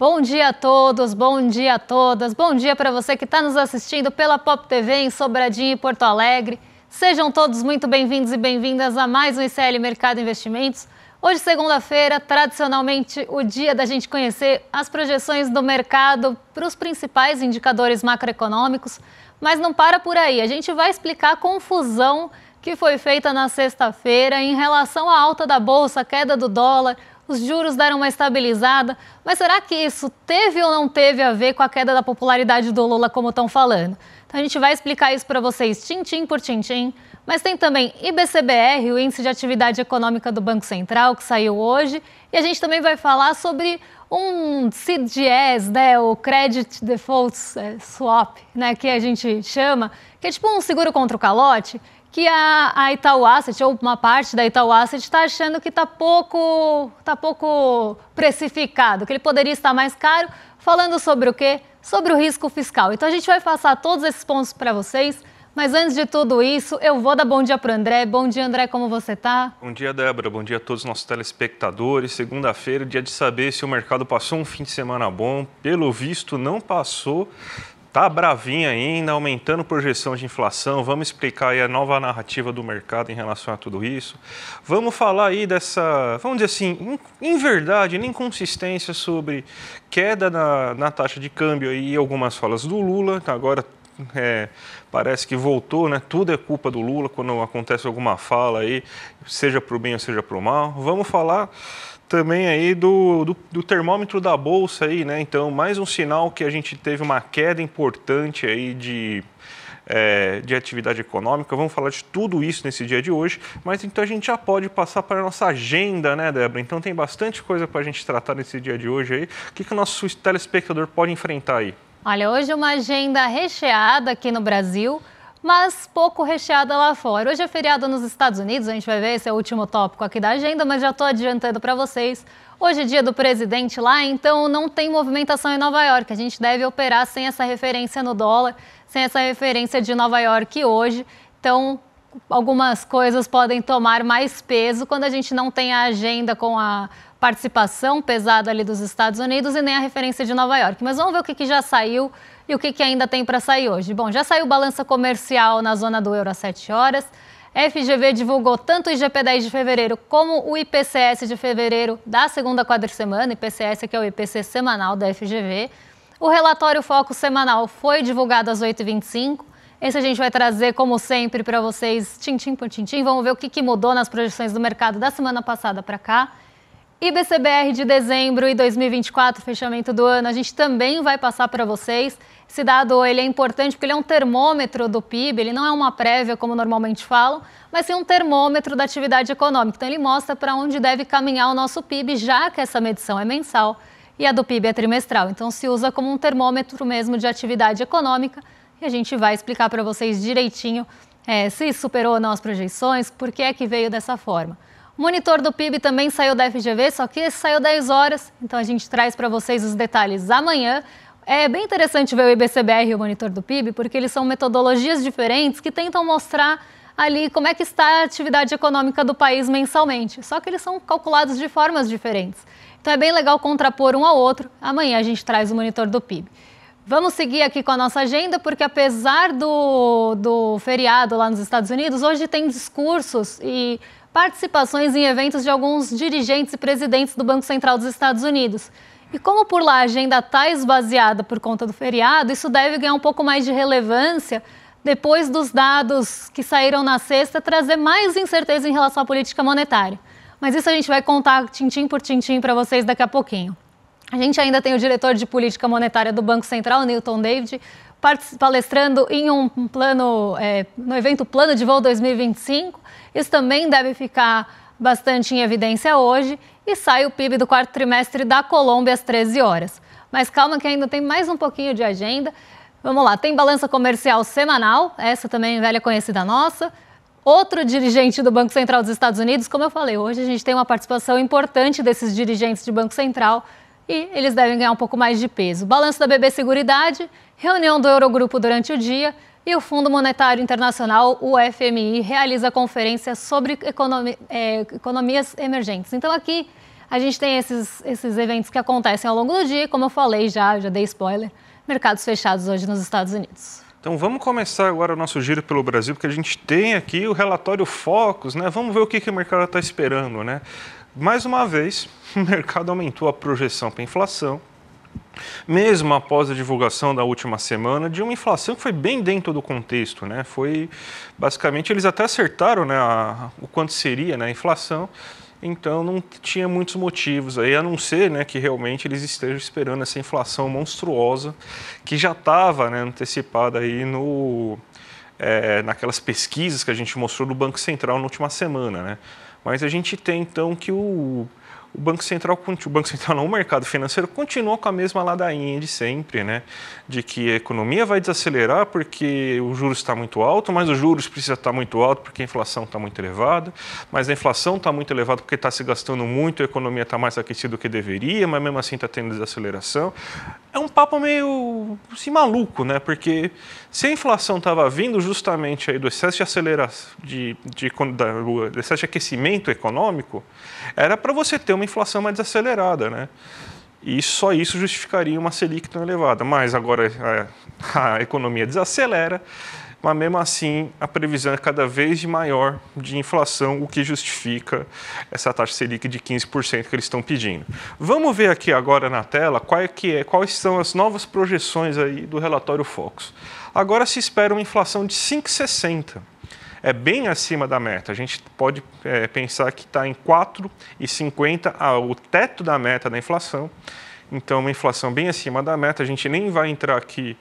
Bom dia a todos, bom dia a todas, bom dia para você que está nos assistindo pela Pop TV em Sobradinho e Porto Alegre. Sejam todos muito bem-vindos e bem-vindas a mais um ICL Mercado Investimentos. Hoje, segunda-feira, tradicionalmente o dia da gente conhecer as projeções do mercado para os principais indicadores macroeconômicos, mas não para por aí. A gente vai explicar a confusão que foi feita na sexta-feira em relação à alta da bolsa, a queda do dólar. Os juros deram uma estabilizada, mas será que isso teve ou não teve a ver com a queda da popularidade do Lula, como estão falando? Então a gente vai explicar isso para vocês tintim por tintim, mas tem também IBCBR, o Índice de Atividade Econômica do Banco Central, que saiu hoje, e a gente também vai falar sobre um CDS, né, o Credit Default Swap, né, que a gente chama, que é tipo um seguro contra o calote, que a Itaú Asset, ou uma parte da Itaú Asset, está achando que está pouco precificado, que ele poderia estar mais caro, falando sobre o quê? Sobre o risco fiscal. Então a gente vai passar todos esses pontos para vocês, mas antes de tudo isso, eu vou dar bom dia para o André. Bom dia, André, como você está? Bom dia, Débora. Bom dia a todos os nossos telespectadores. Segunda-feira, dia de saber se o mercado passou um fim de semana bom. Pelo visto, não passou. Tá bravinho ainda, aumentando projeção de inflação. Vamos explicar aí a nova narrativa do mercado em relação a tudo isso. Vamos falar aí dessa, vamos dizer assim, em verdade, inconsistência sobre queda na taxa de câmbio e algumas falas do Lula. Agora parece que voltou, né? Tudo é culpa do Lula quando acontece alguma fala aí, seja para o bem ou seja para o mal. Vamos falar também aí do termômetro da bolsa aí, né? Então, mais um sinal que a gente teve uma queda importante aí de atividade econômica. Vamos falar de tudo isso nesse dia de hoje, mas então a gente já pode passar para a nossa agenda, né, Débora? Então tem bastante coisa para a gente tratar nesse dia de hoje aí. O que o nosso telespectador pode enfrentar aí? Olha, hoje uma agenda recheada aqui no Brasil, mas pouco recheada lá fora. Hoje é feriado nos Estados Unidos, a gente vai ver, esse é o último tópico aqui da agenda, mas já estou adiantando para vocês. Hoje é dia do presidente lá, então não tem movimentação em Nova York. A gente deve operar sem essa referência no dólar, sem essa referência de Nova York hoje. Então, algumas coisas podem tomar mais peso quando a gente não tem a agenda com a participação pesada ali dos Estados Unidos e nem a referência de Nova York. Mas vamos ver o que já saiu e o que ainda tem para sair hoje. Bom, já saiu balança comercial na zona do euro às 7 horas. FGV divulgou tanto o IGP-10 de fevereiro como o IPCS de fevereiro da segunda quadricemana, IPCS que é o IPC semanal da FGV. O relatório Foco semanal foi divulgado às 8h25. Esse a gente vai trazer, como sempre, para vocês, tintim por tintim. Vamos ver o que mudou nas projeções do mercado da semana passada para cá. IBCBR de dezembro e 2024, fechamento do ano, a gente também vai passar para vocês. Esse dado ele é importante porque ele é um termômetro do PIB, ele não é uma prévia como normalmente falam, mas sim um termômetro da atividade econômica. Então ele mostra para onde deve caminhar o nosso PIB, já que essa medição é mensal e a do PIB é trimestral. Então se usa como um termômetro mesmo de atividade econômica e a gente vai explicar para vocês direitinho se superou ou não as projeções, por que é que veio dessa forma. O monitor do PIB também saiu da FGV, só que esse saiu 10 horas, então a gente traz para vocês os detalhes amanhã. É bem interessante ver o IBCBR e o monitor do PIB, porque eles são metodologias diferentes que tentam mostrar ali como é que está a atividade econômica do país mensalmente, só que eles são calculados de formas diferentes. Então é bem legal contrapor um ao outro. Amanhã a gente traz o monitor do PIB. Vamos seguir aqui com a nossa agenda, porque apesar do feriado lá nos Estados Unidos, hoje tem discursos e participações em eventos de alguns dirigentes e presidentes do Banco Central dos Estados Unidos. E como por lá a agenda está esvaziada por conta do feriado, isso deve ganhar um pouco mais de relevância depois dos dados que saíram na sexta trazer mais incerteza em relação à política monetária. Mas isso a gente vai contar tintim por tintim para vocês daqui a pouquinho. A gente ainda tem o diretor de política monetária do Banco Central, Newton David, palestrando em no evento Plano de Voo 2025. Isso também deve ficar bastante em evidência hoje. E sai o PIB do quarto trimestre da Colômbia às 13 horas. Mas calma que ainda tem mais um pouquinho de agenda. Vamos lá, tem balança comercial semanal, essa também é velha conhecida nossa. Outro dirigente do Banco Central dos Estados Unidos, como eu falei, hoje a gente tem uma participação importante desses dirigentes de Banco Central e eles devem ganhar um pouco mais de peso. Balanço da BB Seguridade, reunião do Eurogrupo durante o dia e o Fundo Monetário Internacional, o FMI, realiza conferência sobre economias emergentes. Então aqui a gente tem esses eventos que acontecem ao longo do dia, como eu falei já dei spoiler, mercados fechados hoje nos Estados Unidos. Então vamos começar agora o nosso giro pelo Brasil, porque a gente tem aqui o relatório Focus, né? Vamos ver o que o mercado está esperando, né? Mais uma vez, o mercado aumentou a projeção para a inflação, mesmo após a divulgação da última semana de uma inflação que foi bem dentro do contexto, né? Foi, basicamente, eles até acertaram, né, o quanto seria, né, a inflação, então não tinha muitos motivos aí, a não ser, né, que realmente eles estejam esperando essa inflação monstruosa que já estava, né, antecipada aí naquelas pesquisas que a gente mostrou do Banco Central na última semana, né? Mas a gente tem então que o Banco Central não, o mercado financeiro continuou com a mesma ladainha de sempre, né? De que a economia vai desacelerar porque o juros está muito alto, mas os juros precisa estar muito alto porque a inflação está muito elevada, mas a inflação está muito elevada porque está se gastando muito, a economia está mais aquecida do que deveria, mas mesmo assim está tendo desaceleração. É um papo meio assim, maluco, né? Porque se a inflação estava vindo justamente aí do excesso de aceleração, do excesso de aquecimento econômico, era para você ter uma inflação mais desacelerada, né? E só isso justificaria uma Selic tão elevada. Mas agora a economia desacelera, mas mesmo assim a previsão é cada vez maior de inflação, o que justifica essa taxa Selic de 15% que eles estão pedindo. Vamos ver aqui agora na tela quais são as novas projeções aí do relatório Focus. Agora se espera uma inflação de 5,60%. É bem acima da meta. A gente pode pensar que está em 4,50 o teto da meta da inflação. Então, uma inflação bem acima da meta. A gente nem vai entrar aqui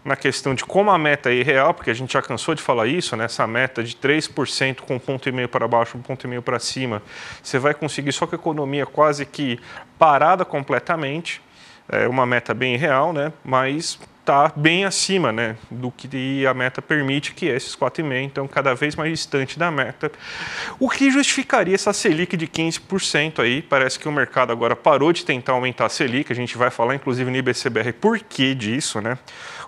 na questão de como a meta é irreal, porque a gente já cansou de falar isso, né? Essa meta de 3% com 1,5 para baixo, 1,5 para cima, você vai conseguir só com a economia quase que parada completamente. É uma meta bem irreal, né? Mas está bem acima, né, do que a meta permite, que é esses 4,5%, então cada vez mais distante da meta, o que justificaria essa Selic de 15% aí. Parece que o mercado agora parou de tentar aumentar a Selic, a gente vai falar inclusive no IBCBR por que disso, né?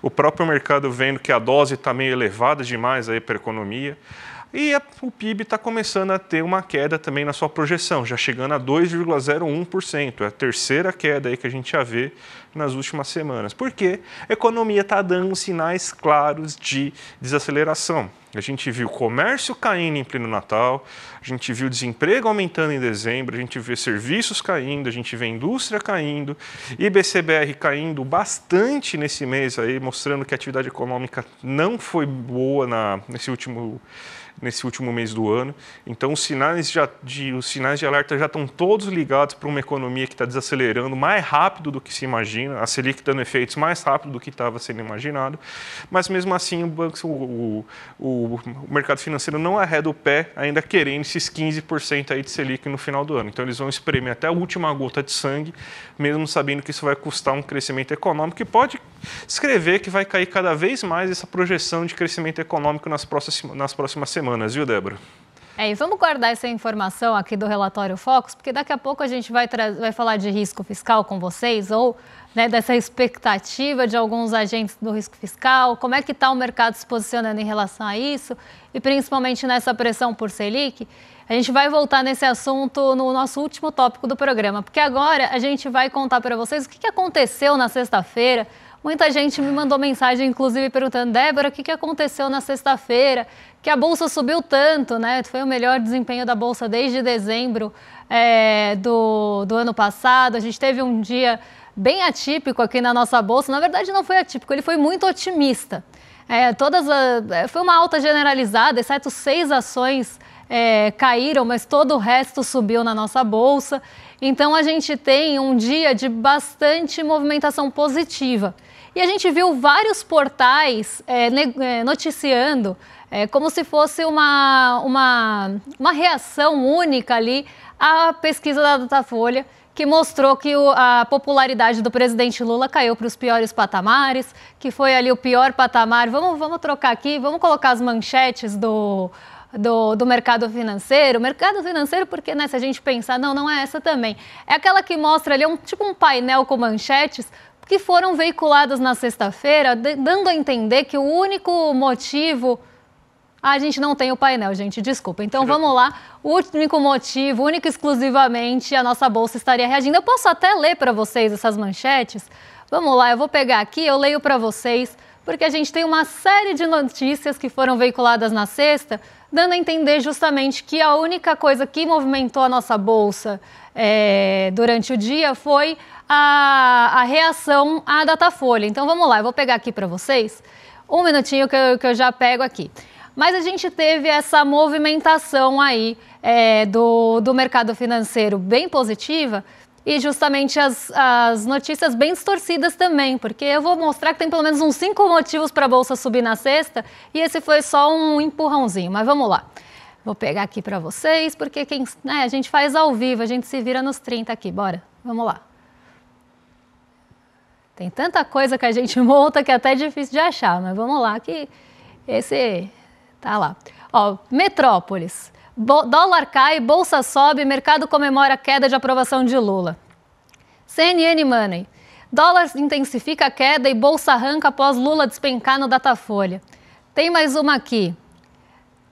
O próprio mercado vendo que a dose está meio elevada demais aí para a economia. E o PIB está começando a ter uma queda também na sua projeção, já chegando a 2,01%. É a terceira queda aí que a gente já vê nas últimas semanas. Porque a economia está dando sinais claros de desaceleração. A gente viu o comércio caindo em pleno Natal, a gente viu o desemprego aumentando em dezembro, a gente vê serviços caindo, a gente vê a indústria caindo, IBCBR caindo bastante nesse mês aí, mostrando que a atividade econômica não foi boa nesse último mês do ano. Então, os sinais de alerta já estão todos ligados para uma economia que está desacelerando mais rápido do que se imagina, a Selic dando efeitos mais rápido do que estava sendo imaginado, mas mesmo assim o mercado financeiro não arreda o pé, ainda querendo esses 15% aí de Selic no final do ano. Então, eles vão espremer até a última gota de sangue, mesmo sabendo que isso vai custar um crescimento econômico que pode escrever que vai cair cada vez mais essa projeção de crescimento econômico nas próximas semanas, viu, Débora? E vamos guardar essa informação aqui do relatório Focus, porque daqui a pouco a gente vai falar de risco fiscal com vocês, ou né, dessa expectativa de alguns agentes do risco fiscal, como é que está o mercado se posicionando em relação a isso, e principalmente nessa pressão por Selic. A gente vai voltar nesse assunto no nosso último tópico do programa, porque agora a gente vai contar para vocês o que aconteceu na sexta-feira. Muita gente me mandou mensagem, inclusive, perguntando: Débora, o que aconteceu na sexta-feira? Que a Bolsa subiu tanto, né? Foi o melhor desempenho da Bolsa desde dezembro do ano passado. A gente teve um dia bem atípico aqui na nossa Bolsa. Na verdade, não foi atípico, ele foi muito otimista. Foi uma alta generalizada, exceto 6 ações caíram, mas todo o resto subiu na nossa Bolsa. Então, a gente tem um dia de bastante movimentação positiva. E a gente viu vários portais noticiando como se fosse uma reação única ali à pesquisa da Datafolha, que mostrou que a popularidade do presidente Lula caiu para os piores patamares, que foi ali o pior patamar. Vamos trocar aqui, vamos colocar as manchetes do mercado financeiro. Mercado financeiro, porque né, se a gente pensar, não é essa também. É aquela que mostra ali tipo um painel com manchetes que foram veiculadas na sexta-feira, dando a entender que o único motivo A gente não tem o painel, gente, desculpa. Então vamos lá, o único motivo, único e exclusivamente, a nossa bolsa estaria reagindo. Eu posso até ler para vocês essas manchetes. Vamos lá, eu vou pegar aqui, eu leio para vocês, porque a gente tem uma série de notícias que foram veiculadas na sexta, dando a entender justamente que a única coisa que movimentou a nossa bolsa durante o dia foi a reação à Datafolha. Então vamos lá, eu vou pegar aqui para vocês, um minutinho que eu já pego aqui. Mas a gente teve essa movimentação aí do mercado financeiro bem positiva, e justamente as notícias bem distorcidas também, porque eu vou mostrar que tem pelo menos uns 5 motivos para a Bolsa subir na sexta, e esse foi só um empurrãozinho, mas vamos lá. Vou pegar aqui para vocês, porque a gente faz ao vivo, a gente se vira nos 30 aqui, bora, vamos lá. Tem tanta coisa que a gente monta que é até difícil de achar, mas vamos lá, que esse tá lá. Ó, Metrópolis. Dólar cai, bolsa sobe, mercado comemora queda de aprovação de Lula. CNN Money. Dólar intensifica a queda e bolsa arranca após Lula despencar no Datafolha. Tem mais uma aqui.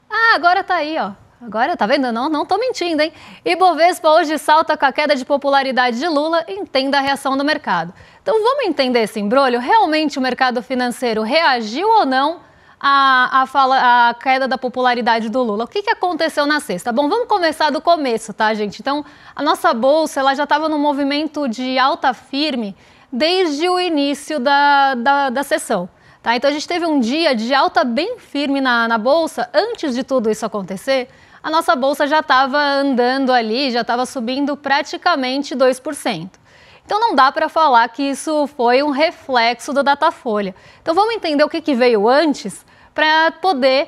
Ah, agora tá aí, ó. Agora, tá vendo? Não tô mentindo, hein? Ibovespa hoje salta com a queda de popularidade de Lula, entenda a reação do mercado. Então vamos entender esse imbróglio? Realmente o mercado financeiro reagiu ou não a queda da popularidade do Lula? O que aconteceu na sexta? Bom, vamos começar do começo, tá, gente? Então, a nossa bolsa, ela já estava num movimento de alta firme desde o início da sessão, tá? Então, a gente teve um dia de alta bem firme na bolsa. Antes de tudo isso acontecer, a nossa bolsa já estava andando ali, já estava subindo praticamente 2%. Então não dá para falar que isso foi um reflexo do Datafolha. Então vamos entender o que veio antes para poder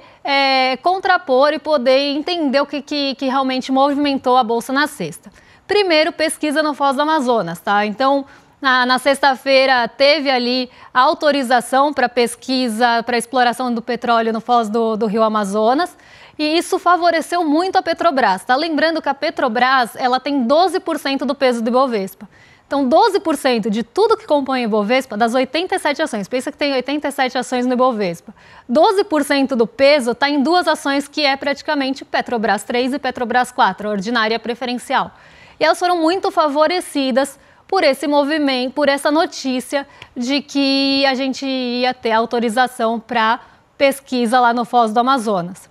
contrapor e poder entender o que realmente movimentou a Bolsa na sexta. Primeiro, pesquisa no Foz do Amazonas, tá? Então, na sexta-feira teve ali a autorização para pesquisa, para exploração do petróleo no Foz do Rio Amazonas, e isso favoreceu muito a Petrobras, tá? Lembrando que a Petrobras, ela tem 12% do peso do Ibovespa. Então, 12% de tudo que compõe o Ibovespa, das 87 ações, pensa que tem 87 ações no Ibovespa, 12% do peso está em 2 ações que é praticamente Petrobras 3 e Petrobras 4, a ordinária e a preferencial. E elas foram muito favorecidas por esse movimento, por essa notícia de que a gente ia ter autorização para pesquisa lá no Foz do Amazonas.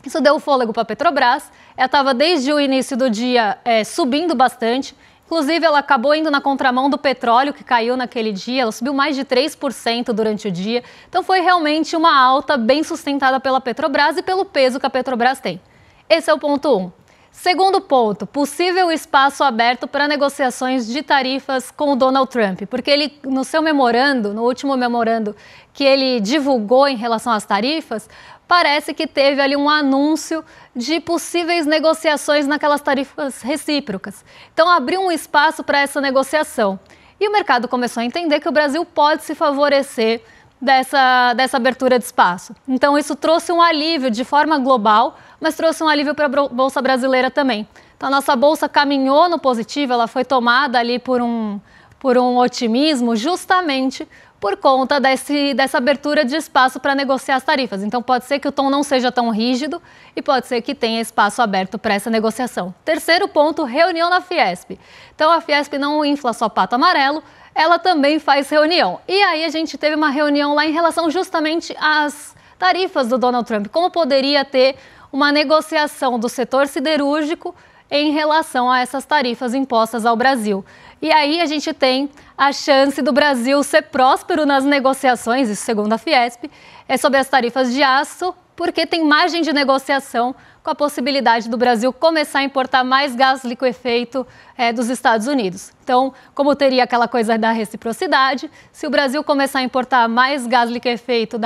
Isso deu fôlego para a Petrobras, ela estava desde o início do dia subindo bastante. Inclusive, ela acabou indo na contramão do petróleo, que caiu naquele dia. Ela subiu mais de 3% durante o dia. Então, foi realmente uma alta bem sustentada pela Petrobras e pelo peso que a Petrobras tem. Esse é o ponto 1. Segundo ponto, possível espaço aberto para negociações de tarifas com o Donald Trump. Porque ele, no seu memorando, no último memorando que ele divulgou em relação às tarifas, parece que teve ali um anúncio de possíveis negociações naquelas tarifas recíprocas. Então, abriu um espaço para essa negociação. E o mercado começou a entender que o Brasil pode se favorecer dessa abertura de espaço. Então, isso trouxe um alívio de forma global, mas trouxe um alívio para a Bolsa brasileira também. Então, a nossa Bolsa caminhou no positivo, ela foi tomada ali por um otimismo, justamente por conta dessa abertura de espaço para negociar as tarifas. Então, pode ser que o tom não seja tão rígido e pode ser que tenha espaço aberto para essa negociação. Terceiro ponto, reunião na Fiesp. Então, a Fiesp não infla só pato amarelo, ela também faz reunião. E aí, a gente teve uma reunião lá em relação justamente às tarifas do Donald Trump. Como poderia ter uma negociação do setor siderúrgico em relação a essas tarifas impostas ao Brasil. E aí a gente tem a chance do Brasil ser próspero nas negociações, isso segundo a Fiesp, sobre as tarifas de aço, porque tem margem de negociação com a possibilidade do Brasil começar a importar mais gás liquefeito dos Estados Unidos. Então, como teria aquela coisa da reciprocidade, se o Brasil começar a importar mais gás liquefeito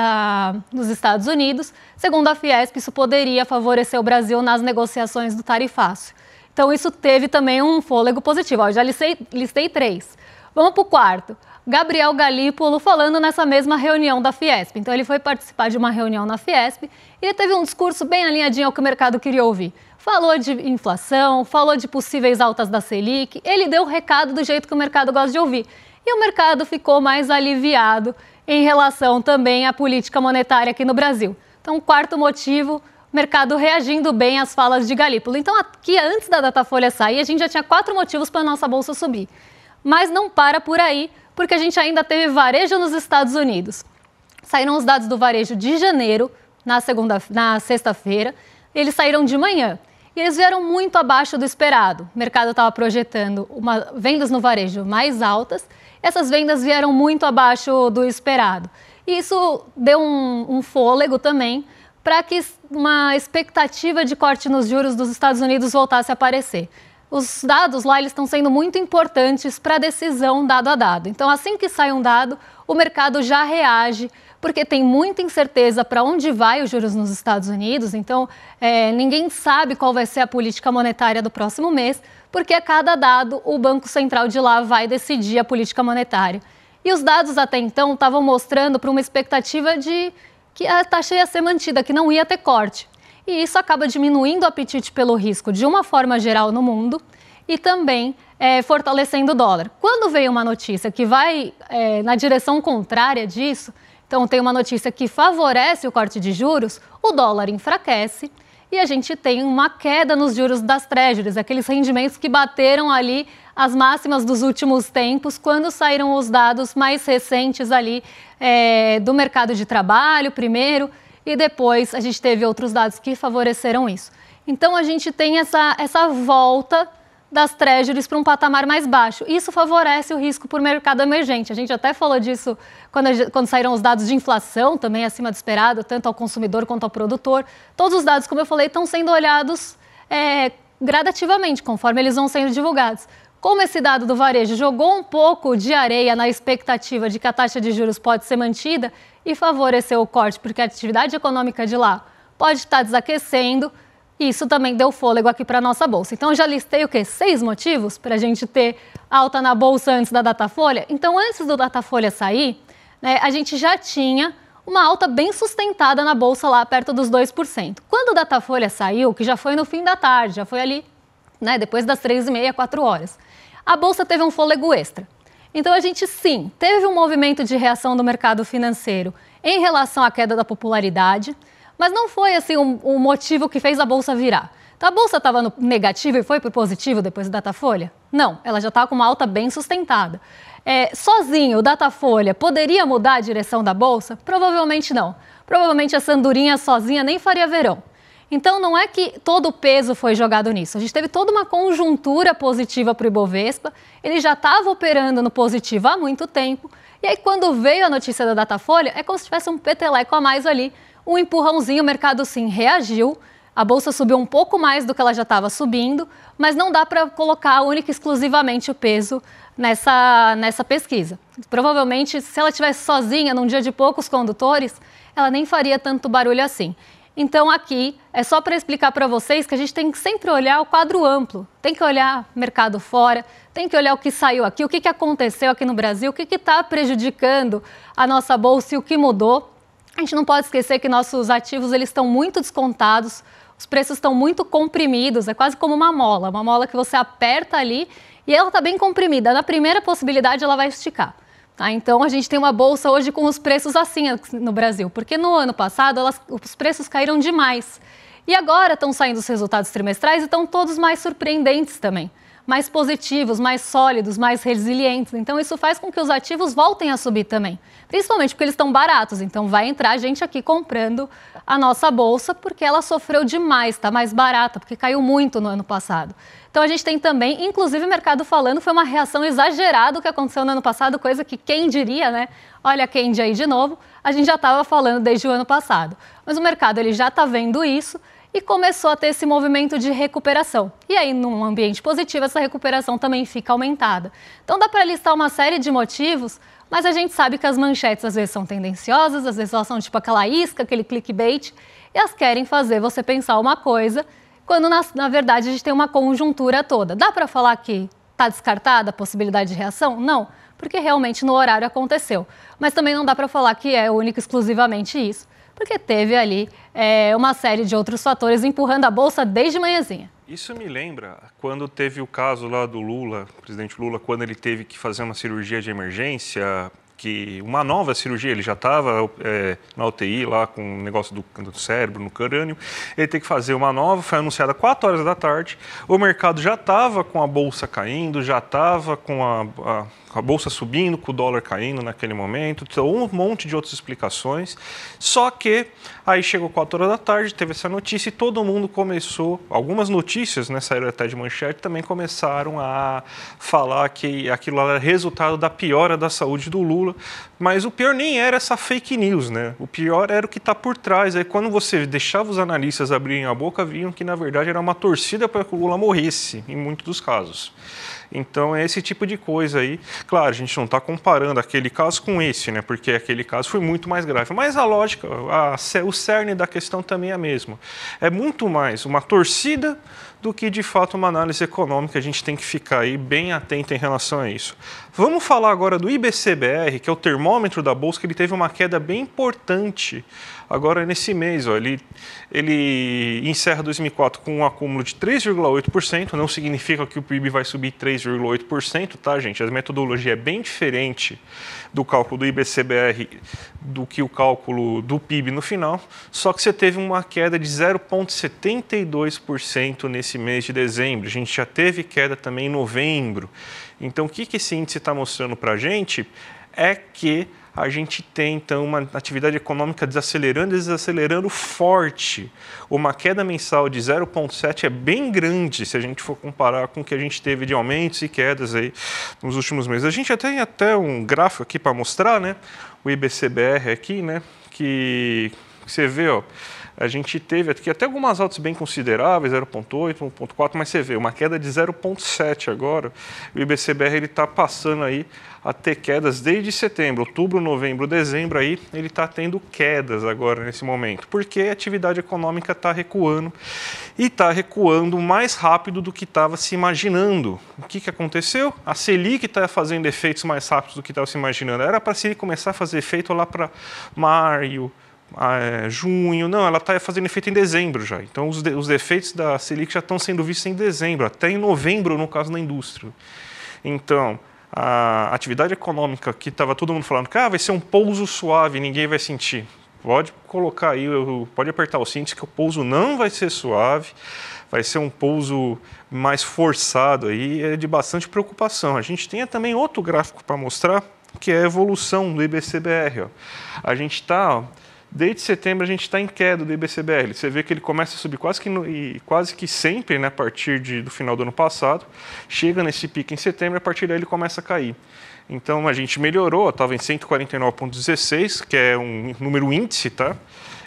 dos Estados Unidos, segundo a Fiesp, isso poderia favorecer o Brasil nas negociações do tarifaço. Então, isso teve também um fôlego positivo. Ó, já listei 3. Vamos para o quarto. Gabriel Galípolo falando nessa mesma reunião da Fiesp. Então, ele foi participar de uma reunião na Fiesp e ele teve um discurso bem alinhadinho ao que o mercado queria ouvir. Falou de inflação, falou de possíveis altas da Selic. Ele deu o recado do jeito que o mercado gosta de ouvir. E o mercado ficou mais aliviado em relação também à política monetária aqui no Brasil. Então, quarto motivo, o mercado reagindo bem às falas de Galípolo. Então, aqui antes da Datafolha sair, a gente já tinha 4 motivos para a nossa bolsa subir. Mas não para por aí, porque a gente ainda teve varejo nos Estados Unidos. Saíram os dados do varejo de janeiro, na sexta-feira, eles saíram de manhã. E eles vieram muito abaixo do esperado. O mercado estava projetando vendas no varejo mais altas. Essas vendas vieram muito abaixo do esperado. E isso deu um fôlego também para que uma expectativa de corte nos juros dos Estados Unidos voltasse a aparecer. Os dados lá eles estão sendo muito importantes para a decisão dado a dado. Então, assim que sai um dado, o mercado já reage, porque tem muita incerteza para onde vai os juros nos Estados Unidos. Então, ninguém sabe qual vai ser a política monetária do próximo mês, porque a cada dado o Banco Central de lá vai decidir a política monetária. E os dados até então estavam mostrando para uma expectativa de que a taxa ia ser mantida, que não ia ter corte. E isso acaba diminuindo o apetite pelo risco de uma forma geral no mundo e também fortalecendo o dólar. Quando veio uma notícia que vai na direção contrária disso, então tem uma notícia que favorece o corte de juros, o dólar enfraquece e a gente tem uma queda nos juros das treasuries, aqueles rendimentos que bateram ali as máximas dos últimos tempos, quando saíram os dados mais recentes ali do mercado de trabalho primeiro, e depois a gente teve outros dados que favoreceram isso. Então a gente tem essa volta das treasuries para um patamar mais baixo. Isso favorece o risco por mercado emergente. A gente até falou disso quando saíram os dados de inflação, também acima do esperado, tanto ao consumidor quanto ao produtor. Todos os dados, como eu falei, estão sendo olhados gradativamente, conforme eles vão sendo divulgados. Como esse dado do varejo jogou um pouco de areia na expectativa de que a taxa de juros pode ser mantida e favoreceu o corte, porque a atividade econômica de lá pode estar desaquecendo, isso também deu fôlego aqui para a nossa bolsa. Então, eu já listei o quê? 6 motivos para a gente ter alta na bolsa antes da Datafolha. Então, antes do Datafolha sair, né, a gente já tinha uma alta bem sustentada na bolsa lá perto dos 2%. Quando o Datafolha saiu, que já foi no fim da tarde, já foi ali, né, depois das 3h30, 4 horas, a bolsa teve um fôlego extra. Então, a gente, sim, teve um movimento de reação do mercado financeiro em relação à queda da popularidade, mas não foi assim o motivo que fez a bolsa virar. Então, a bolsa estava no negativo e foi para o positivo depois do Datafolha? Não, ela já estava com uma alta bem sustentada. Sozinho, o Datafolha poderia mudar a direção da bolsa? Provavelmente não. Provavelmente essa andorinha sozinha nem faria verão. Então, não é que todo o peso foi jogado nisso. A gente teve toda uma conjuntura positiva para o Ibovespa, ele já estava operando no positivo há muito tempo, e aí quando veio a notícia da Datafolha, é como se tivesse um peteleco a mais ali, um empurrãozinho, o mercado sim reagiu, a bolsa subiu um pouco mais do que ela já estava subindo, mas não dá para colocar única e exclusivamente o peso nessa pesquisa. Provavelmente, se ela estivesse sozinha, num dia de poucos condutores, ela nem faria tanto barulho assim. Então, aqui é só para explicar para vocês que a gente tem que sempre olhar o quadro amplo. Tem que olhar mercado fora, tem que olhar o que saiu aqui, o que aconteceu aqui no Brasil, o que está prejudicando a nossa bolsa e o que mudou. A gente não pode esquecer que nossos ativos eles estão muito descontados, os preços estão muito comprimidos, é quase como uma mola que você aperta ali e ela está bem comprimida. Na primeira possibilidade, ela vai esticar. Tá? Então, a gente tem uma bolsa hoje com os preços assim no Brasil, porque no ano passado os preços caíram demais. E agora estão saindo os resultados trimestrais e estão todos mais surpreendentes também, mais positivos, mais sólidos, mais resilientes. Então, isso faz com que os ativos voltem a subir também, principalmente porque eles estão baratos. Então, vai entrar gente aqui comprando a nossa bolsa porque ela sofreu demais, está mais barata, porque caiu muito no ano passado. Então, a gente tem também, inclusive o mercado falando, foi uma reação exagerada o que aconteceu no ano passado, coisa que quem diria, né? Olha a Kendi aí de novo, a gente já estava falando desde o ano passado. Mas o mercado ele já está vendo isso e começou a ter esse movimento de recuperação. E aí, num ambiente positivo, essa recuperação também fica aumentada. Então, dá para listar uma série de motivos, mas a gente sabe que as manchetes às vezes são tendenciosas, às vezes elas são tipo aquela isca, aquele clickbait, e elas querem fazer você pensar uma coisa, quando na verdade a gente tem uma conjuntura toda. Dá para falar que está descartada a possibilidade de reação? Não, porque realmente no horário aconteceu. Mas também não dá para falar que é único exclusivamente isso, porque teve ali uma série de outros fatores empurrando a bolsa desde manhãzinha. Isso me lembra quando teve o caso lá do Lula, o presidente Lula, quando ele teve que fazer uma cirurgia de emergência que uma nova cirurgia, ele já estava na UTI lá com um negócio do cérebro, no crânio, ele tem que fazer uma nova, foi anunciada 4 horas da tarde, o mercado já estava com a bolsa caindo, já estava com a bolsa subindo, com o dólar caindo naquele momento, então um monte de outras explicações, só que aí chegou 4 horas da tarde, teve essa notícia e todo mundo começou, algumas notícias, né, saíram até de manchete, também começaram a falar que aquilo era resultado da piora da saúde do Lula, mas o pior nem era essa fake news, né? O pior era o que está por trás. Aí quando você deixava os analistas abrirem a boca, viam que na verdade era uma torcida para que o Lula morresse, em muitos dos casos. Então é esse tipo de coisa aí. Claro, a gente não está comparando aquele caso com esse, né? Porque aquele caso foi muito mais grave. Mas a lógica, o cerne da questão também é a mesma. É muito mais uma torcida do que, de fato, uma análise econômica. A gente tem que ficar aí bem atento em relação a isso. Vamos falar agora do IBCBR, que é o termômetro da Bolsa, que ele teve uma queda bem importante agora nesse mês. Ó, ele encerra 2004 com um acúmulo de 3,8%, não significa que o PIB vai subir 3,8%, tá, gente? A metodologia é bem diferente do cálculo do IBCBR do que o cálculo do PIB no final, só que você teve uma queda de 0,72% nesse mês de dezembro. A gente já teve queda também em novembro. Então, o que esse índice está mostrando para a gente é que a gente tem, então, uma atividade econômica desacelerando e desacelerando forte. Uma queda mensal de 0,7 é bem grande se a gente for comparar com o que a gente teve de aumentos e quedas aí nos últimos meses. A gente já tem até um gráfico aqui para mostrar, né? O IBCBR aqui, né? Que você vê, ó, a gente teve aqui até algumas altas bem consideráveis, 0,8, 1,4, mas você vê uma queda de 0,7 agora. O IBCBR está passando aí a ter quedas desde setembro, outubro, novembro, dezembro, aí ele está tendo quedas agora nesse momento, porque a atividade econômica está recuando e está recuando mais rápido do que estava se imaginando. O que aconteceu? A Selic está fazendo efeitos mais rápidos do que estava se imaginando. Era para a Selic começar a fazer efeito lá para maio, junho, não, ela está fazendo efeito em dezembro já. Então, os efeitos da Selic já estão sendo vistos em dezembro, até em novembro, no caso da indústria. Então, a atividade econômica que estava todo mundo falando que vai ser um pouso suave, ninguém vai sentir. Pode colocar aí, pode apertar o cinto que o pouso não vai ser suave, vai ser um pouso mais forçado aí, é de bastante preocupação. A gente tem também outro gráfico para mostrar, que é a evolução do IBCBR. Ó. A gente está... Desde setembro a gente está em queda do IBCBR. Você vê que ele começa a subir quase que sempre, né, a partir do final do ano passado. Chega nesse pico em setembro e a partir daí ele começa a cair. Então a gente melhorou, estava em 149,16, que é um número índice, tá?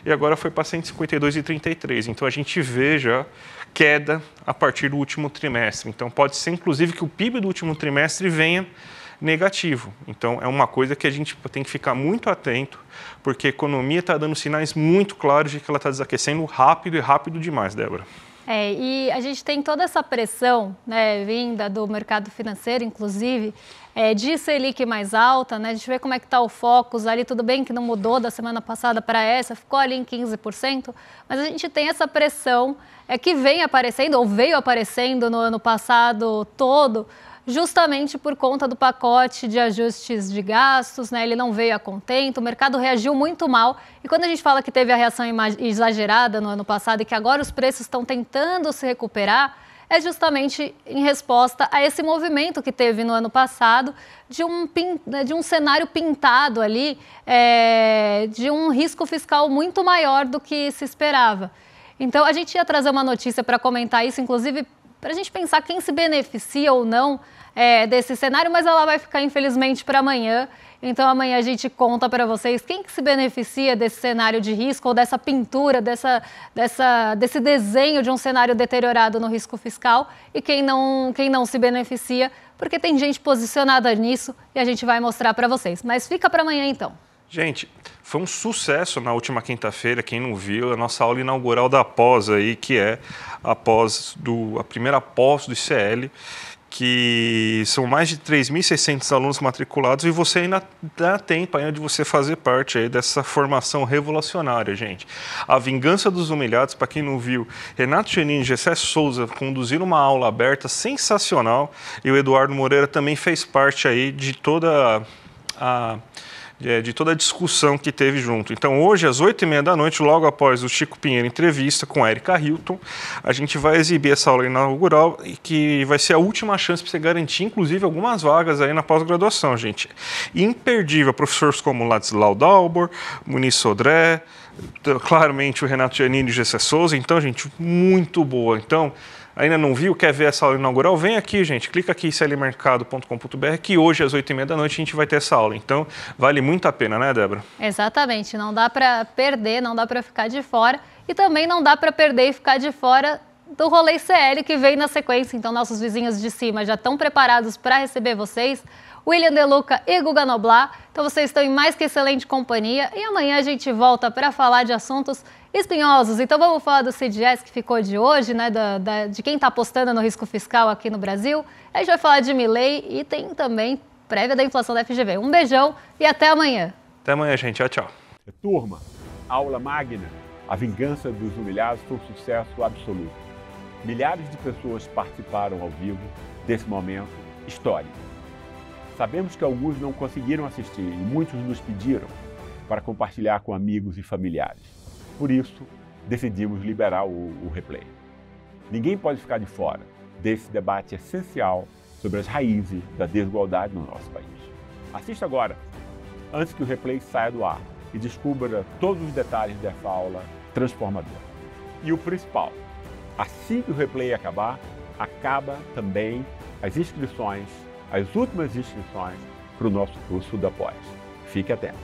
E agora foi para 152,33. Então a gente vê já queda a partir do último trimestre. Então pode ser inclusive que o PIB do último trimestre venha negativo. Então, é uma coisa que a gente tem que ficar muito atento, porque a economia está dando sinais muito claros de que ela está desaquecendo rápido e rápido demais, Débora. E a gente tem toda essa pressão, né, vinda do mercado financeiro, inclusive, de Selic mais alta, né? A gente vê como é que está o Focus ali, tudo bem que não mudou da semana passada para essa, ficou ali em 15%, mas a gente tem essa pressão que vem aparecendo, ou veio aparecendo no ano passado todo, justamente por conta do pacote de ajustes de gastos, né? Ele não veio a contento, o mercado reagiu muito mal. E quando a gente fala que teve a reação exagerada no ano passado e que agora os preços estão tentando se recuperar, é justamente em resposta a esse movimento que teve no ano passado de um cenário pintado ali, de um risco fiscal muito maior do que se esperava. Então, a gente ia trazer uma notícia para comentar isso, inclusive para a gente pensar quem se beneficia ou não desse cenário, mas ela vai ficar, infelizmente, para amanhã. Então, amanhã a gente conta para vocês quem que se beneficia desse cenário de risco ou dessa pintura, desse desenho de um cenário deteriorado no risco fiscal e quem não se beneficia, porque tem gente posicionada nisso e a gente vai mostrar para vocês. Mas fica para amanhã, então. Gente, foi um sucesso na última quinta-feira, quem não viu, a nossa aula inaugural da pós aí, que é a primeira pós do ICL, que são mais de 3.600 alunos matriculados e você ainda dá tempo ainda de você fazer parte aí dessa formação revolucionária, gente. A Vingança dos Humilhados, para quem não viu, Renato Genin e Gessé Souza conduziram uma aula aberta sensacional e o Eduardo Moreira também fez parte aí de toda de toda a discussão que teve junto. Então, hoje, às 8h30 da noite, logo após o Chico Pinheiro entrevista com a Erika Hilton, a gente vai exibir essa aula inaugural, e que vai ser a última chance para você garantir, inclusive, algumas vagas aí na pós-graduação, gente. Imperdível, professores como Ladislau Dalbor, Muniz Sodré, claramente o Renato Giannini e Gessé Souza. Então, gente, muito boa. Então, ainda não viu, quer ver essa aula inaugural? Vem aqui, gente, clica aqui em clmercado.com.br, que hoje às 8h30 da noite a gente vai ter essa aula. Então, vale muito a pena, né, Débora? Exatamente, não dá para perder, não dá para ficar de fora e também não dá para perder e ficar de fora do rolê CL que vem na sequência. Então, nossos vizinhos de cima já estão preparados para receber vocês. William De Luca e Guga Noblar. Então vocês estão em mais que excelente companhia e amanhã a gente volta para falar de assuntos espinhosos. Então vamos falar do CDS que ficou de hoje, né, de quem está apostando no risco fiscal aqui no Brasil. A gente vai falar de Milei e tem também prévia da inflação da FGV. Um beijão e até amanhã. Até amanhã, gente. Tchau, tchau. Turma, aula magna. A vingança dos humilhados foi um sucesso absoluto. Milhares de pessoas participaram ao vivo desse momento histórico. Sabemos que alguns não conseguiram assistir e muitos nos pediram para compartilhar com amigos e familiares. Por isso, decidimos liberar o replay. Ninguém pode ficar de fora desse debate essencial sobre as raízes da desigualdade no nosso país. Assista agora, antes que o replay saia do ar, e descubra todos os detalhes dessa aula transformadora. E o principal, assim que o replay acabar, acaba também as inscrições, as últimas inscrições para o nosso curso da pós. Fique atento.